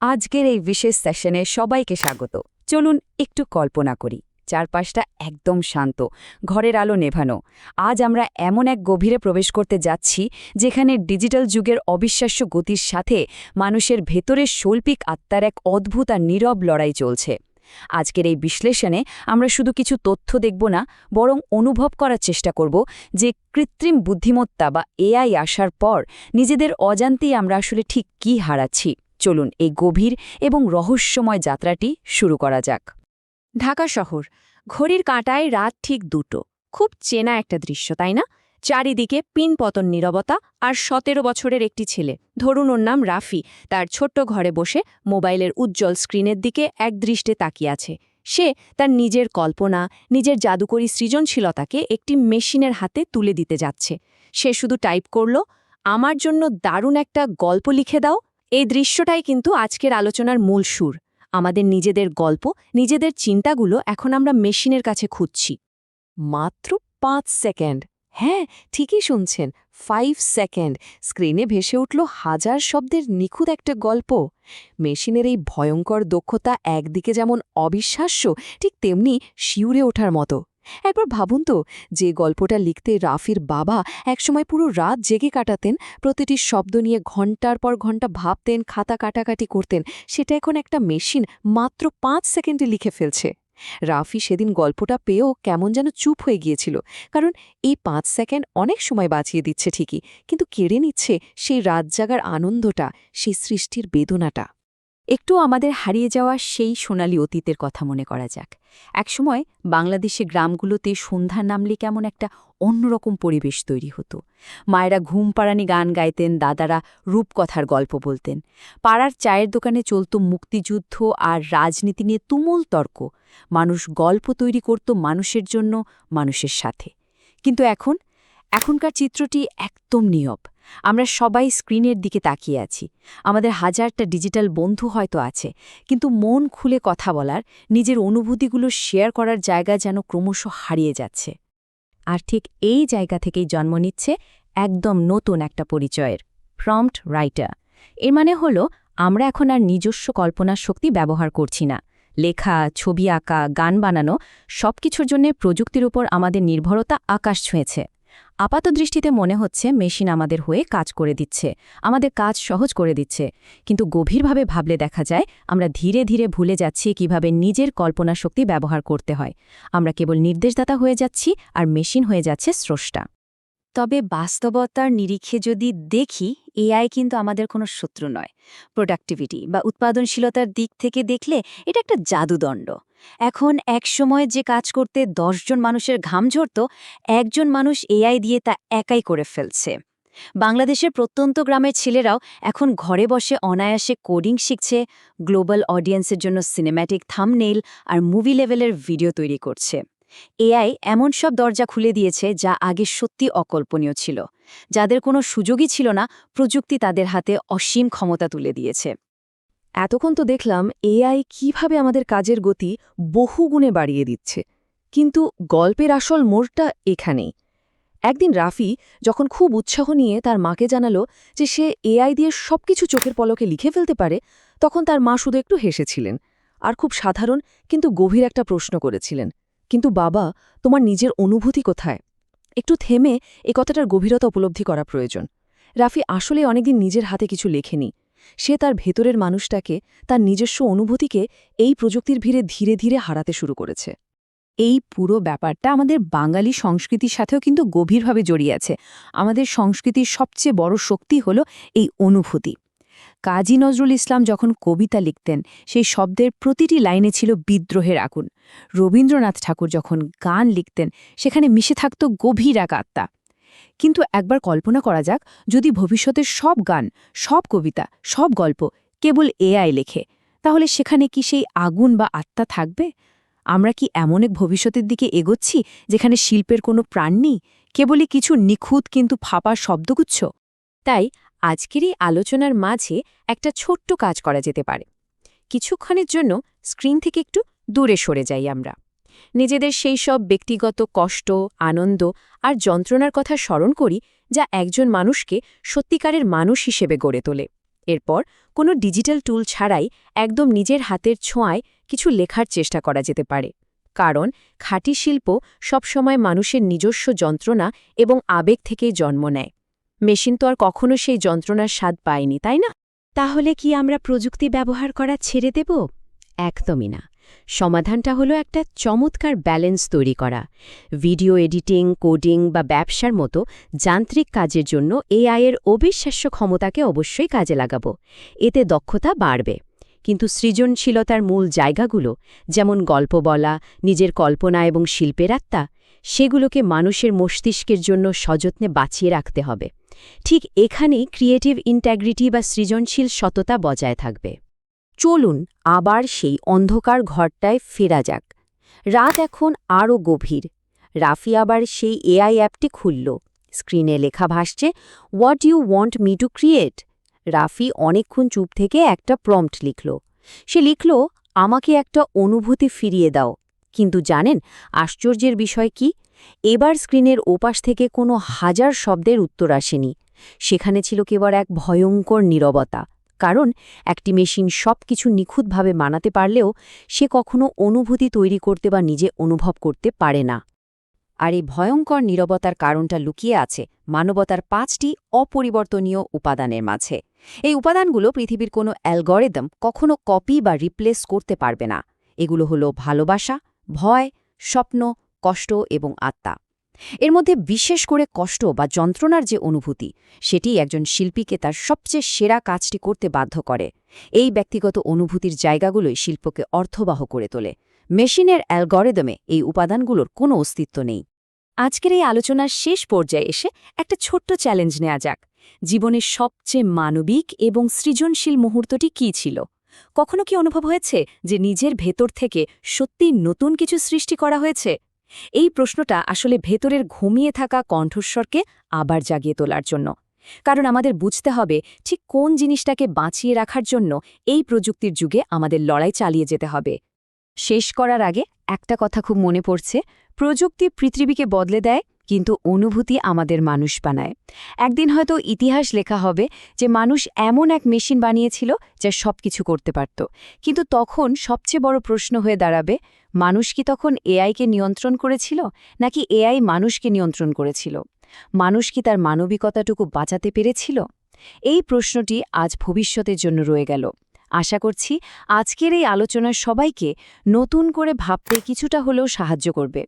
আজকের এই বিশেষ সেশনে সবাইকে স্বাগত। চলুন একটু কল্পনা করি, চারপাশটা একদম শান্ত, ঘরের আলো নেভানো। আজ আমরা এমন এক গভীরে প্রবেশ করতে যাচ্ছি যেখানে ডিজিটাল যুগের অবিশ্বাস্য গতির সাথে মানুষের ভেতরের শৈল্পিক আত্মার এক অদ্ভুত আর নীরব লড়াই চলছে। আজকের এই বিশ্লেষণে আমরা শুধু কিছু তথ্য দেখব না, বরং অনুভব করার চেষ্টা করব যে কৃত্রিম বুদ্ধিমত্তা বা এআই আসার পর নিজেদের অজান্তেই আমরা আসলে ঠিক কী হারাচ্ছি। চলুন এই গভীর এবং রহস্যময় যাত্রাটি শুরু করা যাক। ঢাকা শহর, ঘড়ির কাঁটায় রাত ঠিক 2টো। খুব চেনা একটা দৃশ্য, তাই না? চারিদিকে পিনপতন নীরবতা, আর 17 বছরের একটি ছেলে, ধরুন ওর নাম রাফি, তার ছোট্ট ঘরে বসে মোবাইলের উজ্জ্বল স্ক্রিনের দিকে একদৃষ্টে তাকিয়ে আছে। সে তার নিজের কল্পনা, নিজের জাদুকরী সৃজনশীলতাকে একটি মেশিনের হাতে তুলে দিতে যাচ্ছে। সে শুধু টাইপ করল, আমার জন্য দারুণ একটা গল্প লিখে দাও। এই দৃশ্যটাই কিন্তু আজকের আলোচনার মূল সুর। আমাদের নিজেদের গল্প, নিজেদের চিন্তাগুলো এখন আমরা মেশিনের কাছে খুঁজছি। মাত্র 5 সেকেন্ড। হ্যাঁ, ঠিকই শুনছেন, 5 সেকেন্ড। স্ক্রিনে ভেসে উঠল হাজার শব্দের নিখুঁত একটা গল্প। মেশিনের এই ভয়ঙ্কর দক্ষতা একদিকে যেমন অবিশ্বাস্য, ঠিক তেমনি শিউরে ওঠার মতো। একবার ভাবুন তো, যে গল্পটা লিখতে রাফির বাবা একসময় পুরো রাত জেগে কাটাতেন, প্রতিটি শব্দ নিয়ে ঘন্টার পর ঘন্টা ভাবতেন, খাতা কাটাকাটি করতেন, সেটা এখন একটা মেশিন মাত্র 5 সেকেন্ডে লিখে ফেলছে। রাফি সেদিন গল্পটা পেয়েও কেমন যেন চুপ হয়ে গিয়েছিল, কারণ এই 5 সেকেন্ড অনেক সময় বাঁচিয়ে দিচ্ছে ঠিকই, কিন্তু কেড়ে নিচ্ছে সেই রাত জাগার আনন্দটা, সেই সৃষ্টির বেদনাটা। একটু আমাদের হারিয়ে যাওয়া সেই সোনালী অতীতের কথা মনে করা যাক। একসময় বাংলাদেশে গ্রামগুলোতে সন্ধ্যা নামলে কেমন একটা অন্যরকম পরিবেশ তৈরি হতো। মায়েরা ঘুম পাড়ানি গান গাইতেন, দাদারা রূপকথার গল্প বলতেন, পাড়ার চায়ের দোকানে চলত মুক্তিযুদ্ধ আর রাজনীতি নিয়ে তুমুল তর্ক। মানুষ গল্প তৈরি করত মানুষের জন্য, মানুষের সাথে। কিন্তু এখনকার চিত্রটি একদম নীরব। আমরা সবাই স্ক্রিনের দিকে তাকিয়ে আছি। আমাদের হাজারটা ডিজিটাল বন্ধু হয়তো আছে, কিন্তু মন খুলে কথা বলার, নিজের অনুভূতিগুলো শেয়ার করার জায়গা যেন ক্রমশ হারিয়ে যাচ্ছে। আর ঠিক এই জায়গা থেকেই জন্ম নিচ্ছে একদম নতুন একটা পরিচয়ের, প্রম্পট রাইটার। এর মানে হলো আমরা এখন আর নিজস্ব কল্পনার শক্তি ব্যবহার করছি না। লেখা, ছবি আঁকা, গান বানানো সবকিছুর জন্য প্রযুক্তির উপর আমাদের নির্ভরতা আকাশ ছুঁয়েছে। আপাতদৃষ্টিতে মনে হচ্ছে মেশিন আমাদের হয়ে কাজ করে দিচ্ছে, আমাদের কাজ সহজ করে দিচ্ছে, কিন্তু গভীরভাবে ভাবলে দেখা যায় আমরা ধীরে ধীরে ভুলে যাচ্ছি কিভাবে নিজের কল্পনা শক্তি ব্যবহার করতে হয়। আমরা কেবল নির্দেশদাতা হয়ে যাচ্ছি, আর মেশিন হয়ে যাচ্ছে স্রষ্টা। তবে বাস্তবতার নিরিখে যদি দেখি, এআই কিন্তু আমাদের কোনো শত্রু নয়। প্রোডাক্টিভিটি বা উৎপাদনশীলতার দিক থেকে দেখলে এটা একটা জাদুদণ্ড। এখন একসময় যে কাজ করতে 10 জন মানুষের ঘাম ঝরত, একজন মানুষ এআই দিয়ে তা একাই করে ফেলছে। বাংলাদেশের প্রত্যন্ত গ্রামের ছেলেরাও এখন ঘরে বসে অনায়াসে কোডিং শিখছে, গ্লোবাল অডিয়েন্সের জন্য সিনেম্যাটিক থাম্বনেইল আর মুভি লেভেলের ভিডিও তৈরি করছে। এআই এমন সব দরজা খুলে দিয়েছে যা আগে সত্যি অকল্পনীয় ছিল। যাদের কোনো সুযোগই ছিল না, প্রযুক্তি তাদের হাতে অসীম ক্ষমতা তুলে দিয়েছে। এতক্ষণ তো দেখলাম এআই কিভাবে আমাদের কাজের গতি বহুগুণে বাড়িয়ে দিচ্ছে, কিন্তু গল্পের আসল মোড়টা এখানেই। একদিন রাফি যখন খুব উৎসাহ নিয়ে তার মাকে জানালো যে সে এআই দিয়ে সবকিছু চোখের পলকে লিখে ফেলতে পারে, তখন তার মা শুধু একটু হেসেছিলেন আর খুব সাধারণ কিন্তু গভীর একটা প্রশ্ন করেছিলেন, কিন্তু বাবা, তোমার নিজের অনুভূতি কোথায়? একটু থেমে এ কথাটার গভীরতা উপলব্ধি করা প্রয়োজন। রাফি আসলে অনেকদিন নিজের হাতে কিছু লেখেনি। সে তার ভেতরের মানুষটাকে, তার নিজস্ব অনুভূতিকে এই প্রযুক্তির ভিড়ে ধীরে ধীরে হারাতে শুরু করেছে। এই পুরো ব্যাপারটা আমাদের বাঙালি সংস্কৃতির সাথেও কিন্তু গভীরভাবে জড়িয়ে আছে। আমাদের সংস্কৃতির সবচেয়ে বড় শক্তি হল এই অনুভূতি। কাজী নজরুল ইসলাম যখন কবিতা লিখতেন, সেই শব্দের প্রতিটি লাইনে ছিল বিদ্রোহের আগুন। রবীন্দ্রনাথ ঠাকুর যখন গান লিখতেন, সেখানে মিশে থাকত গভীর এক আত্মা। কিন্তু একবার কল্পনা করা যাক, যদি ভবিষ্যতের সব গান, সব কবিতা, সব গল্প কেবল এআই লেখে, তাহলে সেখানে কি সেই আগুন বা আত্মা থাকবে? আমরা কি এমন এক ভবিষ্যতের দিকে এগোচ্ছি যেখানে শিল্পের কোনো প্রাণ নেই, কেবলই কিছু নিখুঁত কিন্তু ফাঁপা শব্দগুচ্ছ? তাই আজকের এই আলোচনার মাঝে একটা ছোট্ট কাজ করা যেতে পারে। কিছুক্ষণের জন্য স্ক্রিন থেকে একটু দূরে সরে যাই আমরা। নিজেদের সেই সব ব্যক্তিগত কষ্ট, আনন্দ আর যন্ত্রণার কথা স্মরণ করি যা একজন মানুষকে সত্যিকারের মানুষ হিসেবে গড়ে তোলে। এরপর কোনো ডিজিটাল টুল ছাড়াই একদম নিজের হাতের ছোঁয়ায় কিছু লেখার চেষ্টা করা যেতে পারে, কারণ খাঁটি শিল্প সবসময় মানুষের নিজস্ব যন্ত্রণা এবং আবেগ থেকেই জন্ম নেয়। মেশিন তো আর কখনো সেই যন্ত্রণার স্বাদ পায়নি, তাই না? তাহলে কি আমরা প্রযুক্তি ব্যবহার করা ছেড়ে দেব? একদমই না। সমাধানটা হলো একটা চমৎকার ব্যালেন্স তৈরি করা। ভিডিও এডিটিং, কোডিং বা ব্যবসার মতো যান্ত্রিক কাজের জন্য এআই-এর অবিশ্বাস্য ক্ষমতাকে অবশ্যই কাজে লাগাবো। এতে দক্ষতা বাড়বে। কিন্তু সৃজনশীলতার মূল জায়গাগুলো, যেমন গল্প বলা, নিজের কল্পনা এবং শিল্পের আত্মা, সেগুলোকে মানুষের মস্তিষ্কের জন্য সযত্নে বাঁচিয়ে রাখতে হবে। ঠিক এখানেই ক্রিয়েটিভ ইন্টিগ্রিটি বা সৃজনশীল সততা বজায় থাকবে। চলুন আবার সেই অন্ধকার ঘরটায় ফেরা যাক। রাত এখন আরও গভীর। রাফি আবার সেই এআই অ্যাপটি খুলল। স্ক্রিনে লেখা ভাসছে, what you want me to create. Rafi অনেকক্ষণ চুপ থেকে একটা প্রম্পট লিখল। সে লিখল, আমাকে একটা অনুভূতি ফিরিয়ে দাও। কিন্তু জানেন আশ্চর্যের বিষয় কি? এবার স্ক্রিনের ওপাশ থেকে কোনো হাজার শব্দের উত্তর আসেনি। সেখানে ছিল কেবল এক ভয়ঙ্কর নীরবতা। কারণ একটি মেশিন সবকিছু নিখুঁতভাবে মানাতে পারলেও সে কখনো অনুভূতি তৈরি করতে বা নিজে অনুভব করতে পারে না। আর এই ভয়ঙ্কর নীরবতার কারণটা লুকিয়ে আছে মানবতার 5টি অপরিবর্তনীয় উপাদানের মাঝে। এই উপাদানগুলো পৃথিবীর কোনো অ্যালগরিদম কখনো কপি বা রিপ্লেস করতে পারবে না। এগুলো হলো ভালোবাসা, ভয়, স্বপ্ন, কষ্ট এবং আত্মা। এর মধ্যে বিশেষ করে কষ্ট বা যন্ত্রণার যে অনুভূতি, সেটি একজন শিল্পীকে তার সবচেয়ে সেরা কাজটি করতে বাধ্য করে। এই ব্যক্তিগত অনুভূতির জায়গাগুলোই শিল্পকে অর্থবহ করে তোলে। মেশিনের অ্যালগরিদমে এই উপাদানগুলোর কোনো অস্তিত্ব নেই। আজকের এই আলোচনার শেষ পর্যায়ে এসে একটা ছোট্ট চ্যালেঞ্জ নেওয়া যাক। জীবনের সবচেয়ে মানবিক এবং সৃজনশীল মুহূর্তটি কী ছিল? কখনো কি অনুভব হয়েছে যে নিজের ভেতর থেকে সত্যি নতুন কিছু সৃষ্টি করা হয়েছে? এই প্রশ্নটা আসলে ভেতরের ঘুমিয়ে থাকা কণ্ঠস্বরকে আবার জাগিয়ে তোলার জন্য। কারণ আমাদের বুঝতে হবে ঠিক কোন জিনিসটাকে বাঁচিয়ে রাখার জন্য এই প্রযুক্তির যুগে আমাদের লড়াই চালিয়ে যেতে হবে। শেষ করার আগে একটা কথা খুব মনে পড়ছে, প্রযুক্তি পৃথিবীকে বদলে দেয়, কিন্তু অনুভূতি আমাদের মানুষ বানায়। একদিন হয়তো ইতিহাস লেখা হবে যে মানুষ এমন এক মেশিন বানিয়েছিল যা সবকিছু করতে পারত। কিন্তু তখন সবচেয়ে বড় প্রশ্ন হয়ে দাঁড়াবে, মানুষ কি তখন এআইকে নিয়ন্ত্রণ করেছিল, নাকি এআই মানুষকে নিয়ন্ত্রণ করেছিল? মানুষ কি তার মানবিকতাটুকু বাঁচাতে পেরেছিল? এই প্রশ্নটি আজ ভবিষ্যতের জন্য রয়ে গেল। আশা করছি আজকের এই আলোচনা সবাইকে নতুন করে ভাবতে কিছুটা হলেও সাহায্য করবে।